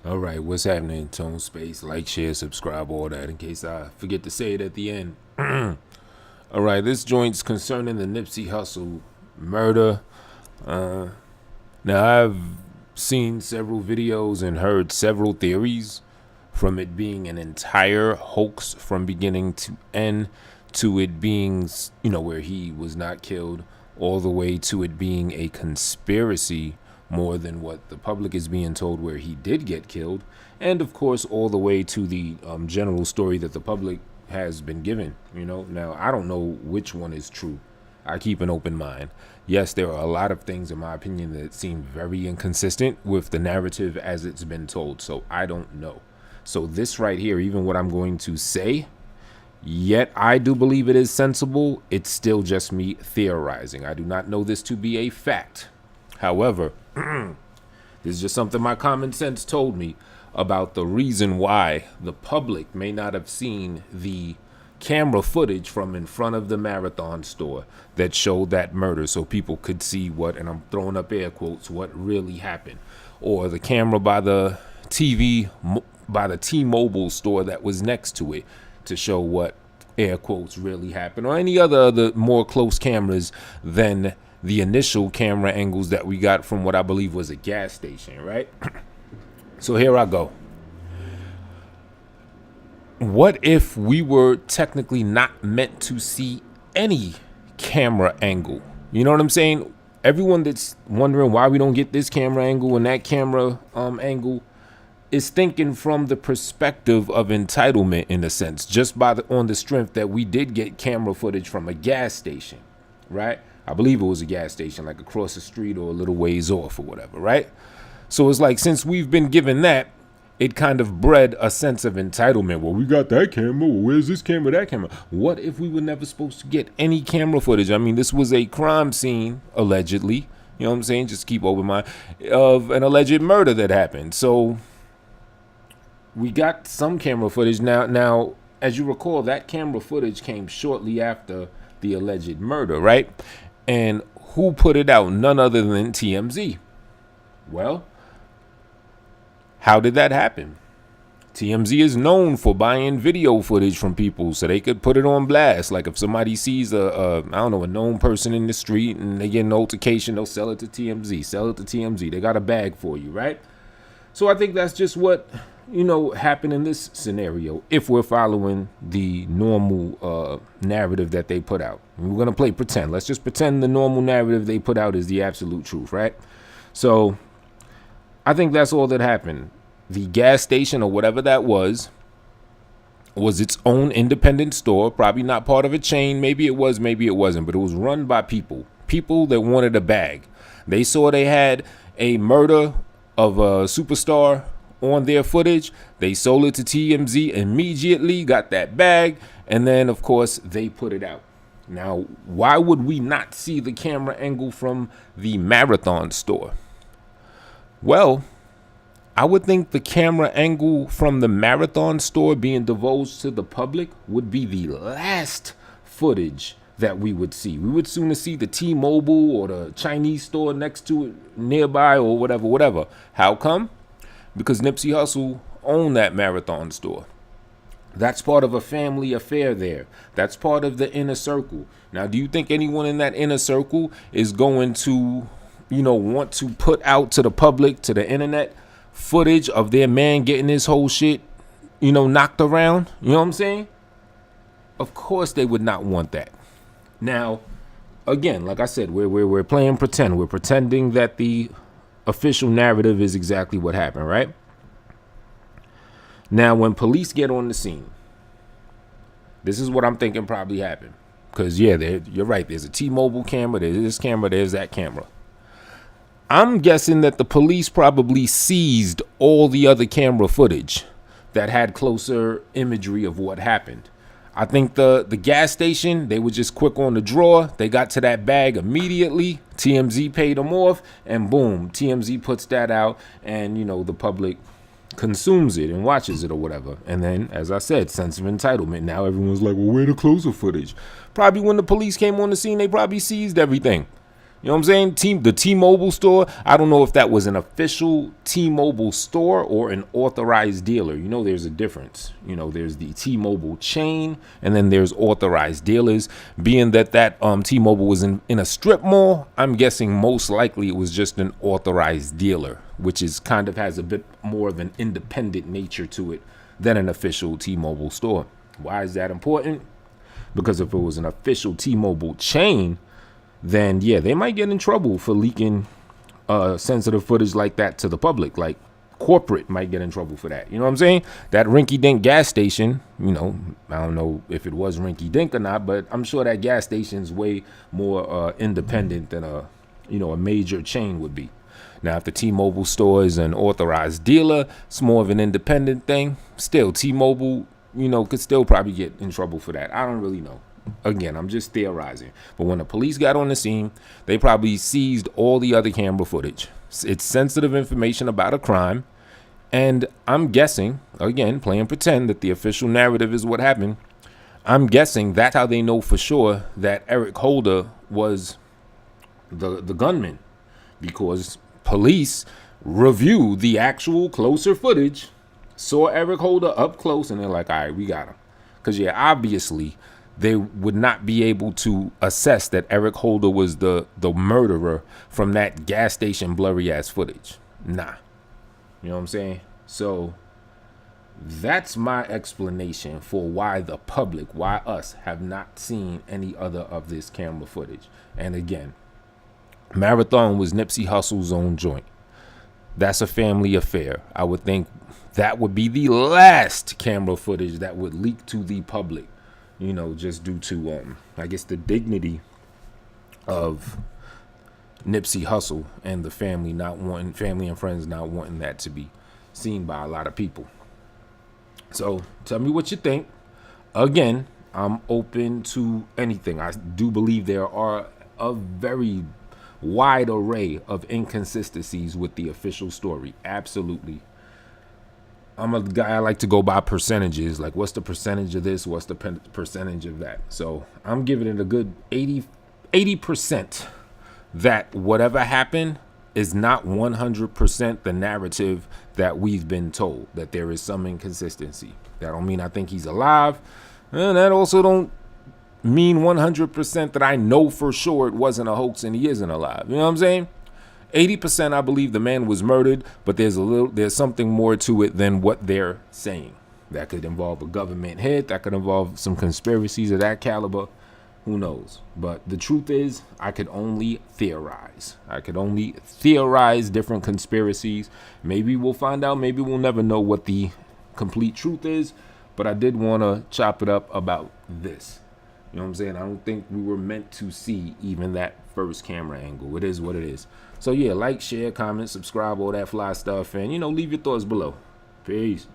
All right, what's happening? Tone Space, like, share, subscribe, all that in case I forget to say it at the end. All right, this joint's concerning the Nipsey Hussle murder. Now, I've seen several videos and heard several theories, from it being an entire hoax from beginning to end, to it being, where he was not killed, all the way to it being a conspiracy more than what the public is being told, where he did get killed, and of course, all the way to the general story that the public has been given. Now I don't know which one is true. I keep an open mind. Yes, there are a lot of things, in my opinion, that seem very inconsistent with the narrative as it's been told. So I don't know. So this right here, even what I'm going to say, yet I do believe it is sensible, it's still just me theorizing. I do not know this to be a fact. However, this is just something my common sense told me about the reason why the public may not have seen the camera footage from in front of the Marathon store that showed that murder, so people could see what, and I'm throwing up air quotes, what really happened. Or the camera by the by the T-Mobile store that was next to it to show what, air quotes, really happened. Or any other more close cameras than the initial camera angles that we got from what I believe was a gas station, right? So here I go. What if we were technically not meant to see any camera angle? You know what I'm saying? Everyone that's wondering why we don't get this camera angle and that camera angle is thinking from the perspective of entitlement, in a sense, just on the strength that we did get camera footage from a gas station, right? I believe it was a gas station, like across the street or a little ways off or whatever, right? So it's like, since we've been given that, it kind of bred a sense of entitlement. Well, we got that camera. Well, where's this camera, that camera? What if we were never supposed to get any camera footage? I mean, this was a crime scene, allegedly. You know what I'm saying? Just keep open mind, of an alleged murder that happened. So we got some camera footage. Now, as you recall, that camera footage came shortly after the alleged murder, right? And who put it out? None other than TMZ. Well, how did that happen? TMZ is known for buying video footage from people so they could put it on blast. Like if somebody sees a known person in the street and they get an altercation, they'll sell it to TMZ. Sell it to TMZ. They got a bag for you, right? So I think that's just what, happened in this scenario, if we're following the normal narrative that they put out. And we're going to play pretend. Let's just pretend the normal narrative they put out is the absolute truth, right? So I think that's all that happened. The gas station, or whatever that was its own independent store, probably not part of a chain. Maybe it was, maybe it wasn't, but it was run by people that wanted a bag. They saw they had a murder of a superstar on their footage. They sold it to TMZ immediately, got that bag, and then of course they put it out. Now, why would we not see the camera angle from the Marathon store? Well, I would think the camera angle from the Marathon store being divulged to the public would be the last footage that we would see. We would sooner see the T-Mobile or the Chinese store next to it nearby, or whatever. How come? Because Nipsey Hussle owned that Marathon store. That's part of a family affair there. That's part of the inner circle. Now, do you think anyone in that inner circle is going to, want to put out to the public, to the internet, footage of their man getting his whole shit, knocked around? You know what I'm saying? Of course they would not want that. Now, again, like I said, we're playing pretend. We're pretending that the official narrative is exactly what happened, right? Now, when police get on the scene, this is what I'm thinking probably happened. Because, yeah, you're right. There's a T-Mobile camera. There's this camera. There's that camera. I'm guessing that the police probably seized all the other camera footage that had closer imagery of what happened. I think the gas station, they were just quick on the draw. They got to that bag immediately. TMZ paid them off, and boom, TMZ puts that out, and, the public consumes it and watches it or whatever. And then, as I said, sense of entitlement. Now everyone's like, well, where the closer footage? Probably when the police came on the scene, they probably seized everything. You know what I'm saying? The T-Mobile store, I don't know if that was an official T-Mobile store or an authorized dealer. You know, there's a difference. You know, there's the T-Mobile chain and then there's authorized dealers. Being that T-Mobile was in a strip mall, I'm guessing most likely it was just an authorized dealer, which is kind of has a bit more of an independent nature to it than an official T-Mobile store. Why is that important? Because if it was an official T-Mobile chain, then yeah, they might get in trouble for leaking sensitive footage like that to the public. Like corporate might get in trouble for that. You know what I'm saying? That rinky-dink gas station, you know, I don't know if it was rinky-dink or not, but I'm sure that gas station's way more independent than a major chain would be. Now, if the T-Mobile store is an authorized dealer, it's more of an independent thing. Still, T-Mobile, could still probably get in trouble for that. I don't really know. Again, I'm just theorizing. But when the police got on the scene, they probably seized all the other camera footage. It's sensitive information about a crime. And I'm guessing, again, playing pretend that the official narrative is what happened. I'm guessing that's how they know for sure that Eric Holder was the gunman. Because police reviewed the actual closer footage, saw Eric Holder up close, and they're like, all right, we got him. Because, yeah, obviously, they would not be able to assess that Eric Holder was the murderer from that gas station blurry ass footage. Nah. You know what I'm saying? So that's my explanation for why the public, why us, have not seen any other of this camera footage. And again, Marathon was Nipsey Hussle's own joint. That's a family affair. I would think that would be the last camera footage that would leak to the public. Just due to, I guess, the dignity of Nipsey Hussle and the family and friends not wanting that to be seen by a lot of people. So tell me what you think. Again, I'm open to anything. I do believe there are a very wide array of inconsistencies with the official story. Absolutely. I'm a guy, I like to go by percentages. Like, what's the percentage of this? What's the percentage of that? So I'm giving it a good 80% that whatever happened is not 100% the narrative that we've been told, that there is some inconsistency. That don't mean I think he's alive. And that also don't mean 100% that I know for sure it wasn't a hoax and he isn't alive. You know what I'm saying? 80% I believe the man was murdered, but there's something more to it than what they're saying. That could involve a government hit, that could involve some conspiracies of that caliber. Who knows? But the truth is, I could only theorize. Different conspiracies. Maybe we'll find out, maybe we'll never know what the complete truth is, but I did want to chop it up about this. You know what I'm saying? I don't think we were meant to see even that first camera angle. It is what it is. So yeah, like, share, comment, subscribe, all that fly stuff, and leave your thoughts below. Peace.